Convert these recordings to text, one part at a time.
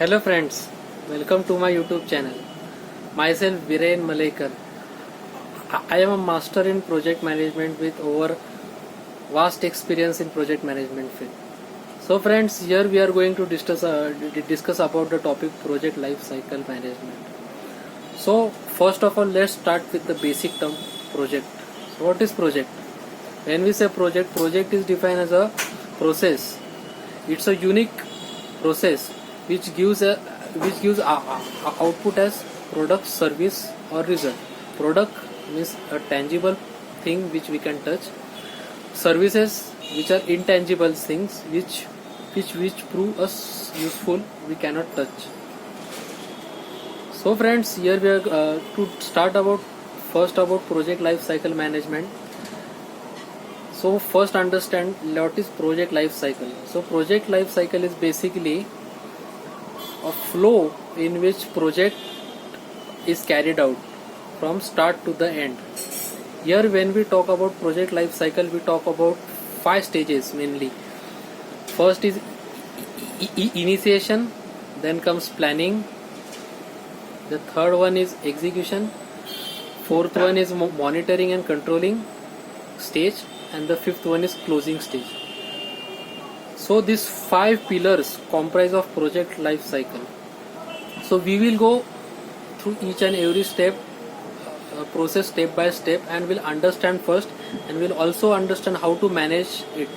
Hello friends, welcome to my YouTube channel. Myself Viren Malekar. I am a master in project management with over vast experience in project management field. So friends, here we are going to discuss about the topic project life cycle management. So first of all, let's start with the basic term project. So what is project? When we say project is defined as a process. It's a unique process which gives output as product, service or result. Product means a tangible thing which we can touch. Services which are intangible things which prove us useful, we cannot touch. So friends, here we are to start first about project life cycle management. So first understand what is project life cycle. So project life cycle is basically a flow in which project is carried out from start to the end. Here when we talk about project life cycle, we talk about 5 stages mainly. First is initiation, then comes planning, the third one is execution, fourth one is monitoring and controlling stage, and the fifth one is closing stage. So these 5 pillars comprise of project life cycle. So we will go through each and every step, process step by step, and will understand first, and will also understand how to manage it.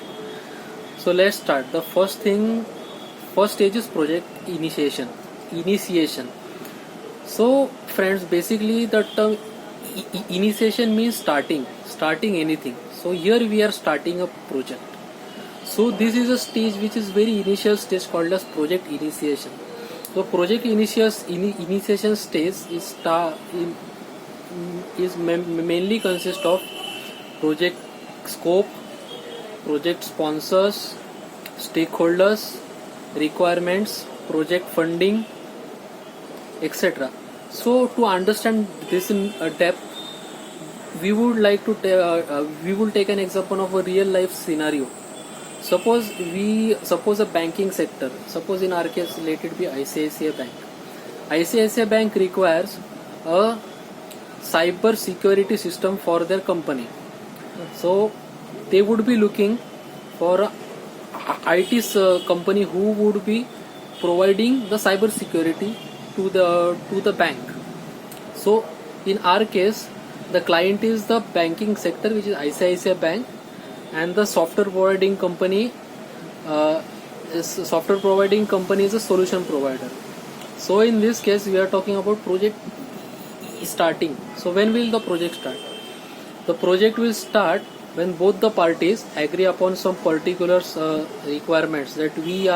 So let's start. The first stage is project initiation. So friends, basically the term initiation means starting anything. So here we are starting a project. So this is a stage which is very initial stage called as project initiation. So project initiation stage is mainly consist of project scope, project sponsors, stakeholders, requirements, project funding, etc. So to understand this in depth, we would like to we will take an example of a real life scenario. Suppose a banking sector. Suppose in our case, let it be ICICI Bank. ICICI Bank requires a cyber security system for their company. So they would be looking for a IT company who would be providing the cyber security to the bank. So in our case, the client is the banking sector, which is ICICI Bank, and the software providing company is a solution provider. So in this case, we are talking about project starting. So when will the project start? The project will start when both the parties agree upon some particular requirements that we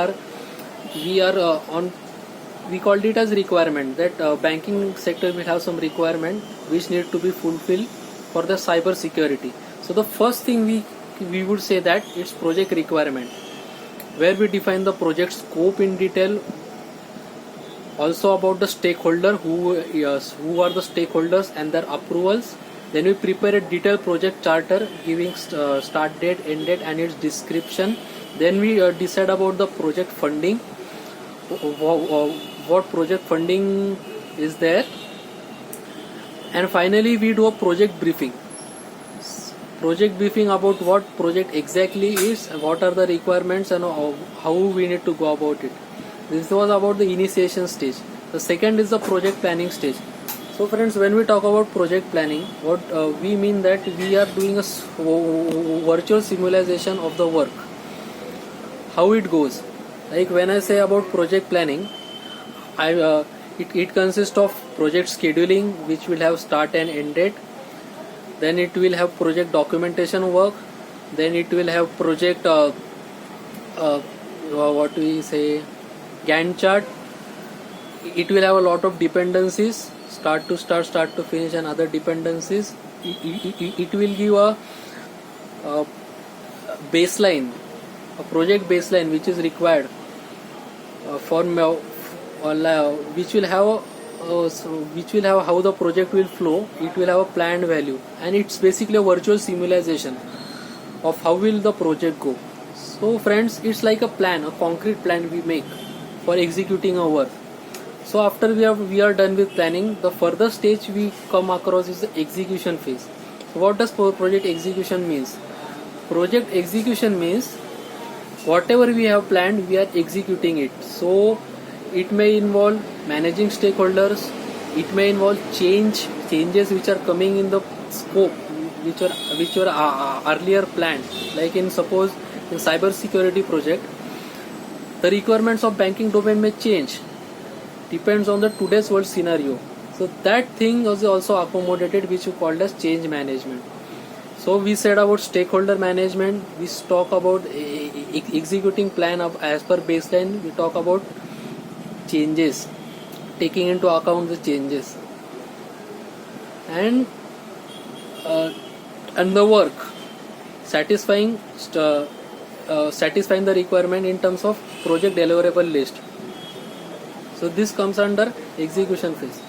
called it as requirement, that banking sector will have some requirement which need to be fulfilled for the cyber security. So the first thing we would say that it's project requirement, where we define the project scope in detail, also about the stakeholder, who are the stakeholders and their approvals. Then we prepare a detailed project charter giving start date, end date and its description. Then we decide about the project funding, what project funding is there, and finally we do a project briefing about what project exactly is, what are the requirements, and how we need to go about it. This was about the initiation stage. The second is the project planning stage. So friends, when we talk about project planning, what we mean that we are doing a virtual simulation of the work, how it goes. Like when I say about project planning, it consists of project scheduling, which will have start and end date. Then it will have project documentation work. Then it will have project Gantt chart. It will have a lot of dependencies, start to finish, and other dependencies. It will give a baseline, a project baseline which is required which will have how the project will flow. It will have a planned value, and it's basically a virtual simulation of how will the project go. So friends, it's like a plan, a concrete plan we make. for executing a work. So after we are done with planning, the further stage we come across is the execution phase. So what does project execution means? Project execution means whatever we have planned, we are executing it. So it may involve managing stakeholders, it may involve changes which are coming in the scope, which were earlier planned. Like in suppose in cyber security project, the requirements of banking domain may change, depends on the today's world scenario. So that thing was also accommodated, which we called as change management. So we said about stakeholder management, we talk about executing plan of as per baseline, we talk about changes, taking into account the changes, and the work, satisfying the requirement in terms of project deliverable list. So this comes under execution phase.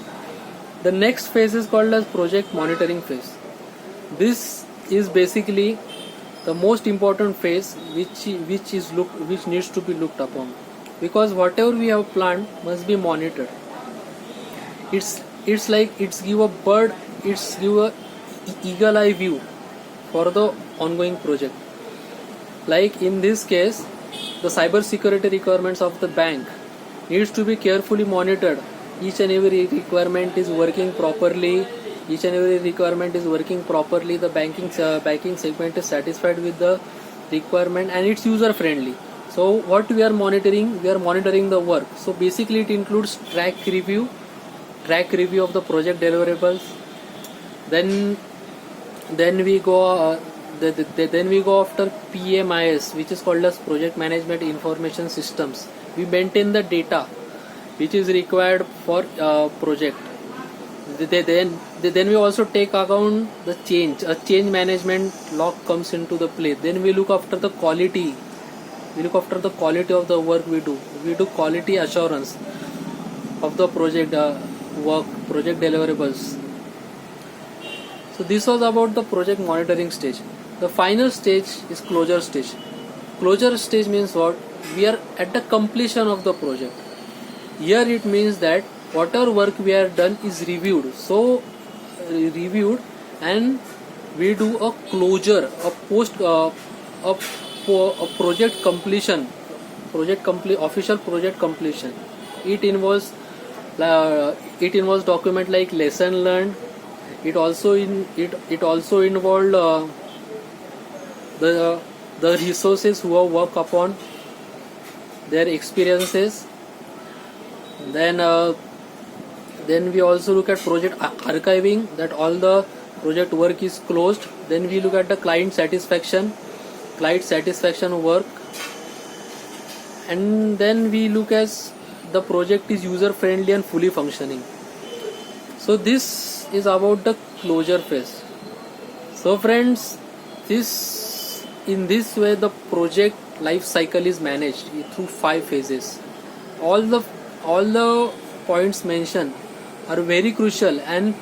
The next phase is called as project monitoring phase. This is basically the most important phase which needs to be looked upon, because whatever we have planned must be monitored. It's like it's give a eagle eye view for the ongoing project. Like in this case, the cyber security requirements of the bank needs to be carefully monitored. Each and every requirement is working properly. The banking segment is satisfied with the requirement, and it's user friendly. So what we are monitoring? We are monitoring the work. So basically it includes track review of the project deliverables. Then we go after PMIS, which is called as Project Management Information Systems. We maintain the data which is required for project. Then we also take account the change. A change management log comes into the play. Then we look after the quality. Of the work we do. We do quality assurance of the project work, project deliverables. So this was about the project monitoring stage. The final stage is closure stage. Closure stage means what? We are at the completion of the project. Here it means that whatever work we have done is reviewed. So reviewed, and we do a closure, a project completion, official project completion. It involves document like lesson learned. It also involved the resources who have worked upon their experiences. Then we also look at project archiving, that all the project work is closed. Then we look at the client satisfaction work, and then we look as the project is user friendly and fully functioning. So this is about the closure phase. So friends, in this way the project life cycle is managed through 5 phases. All the points mentioned are very crucial and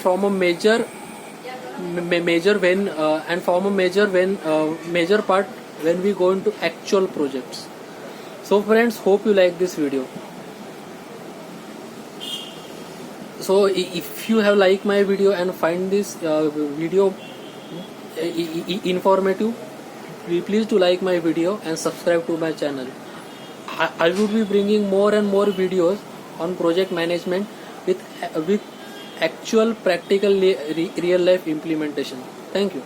form a major part when we go into actual projects. So friends, hope you like this video. So if you have liked my video and find this video informative, please do like my video and subscribe to my channel. I will be bringing more and more videos on project management with actual practical real life implementation. Thank you.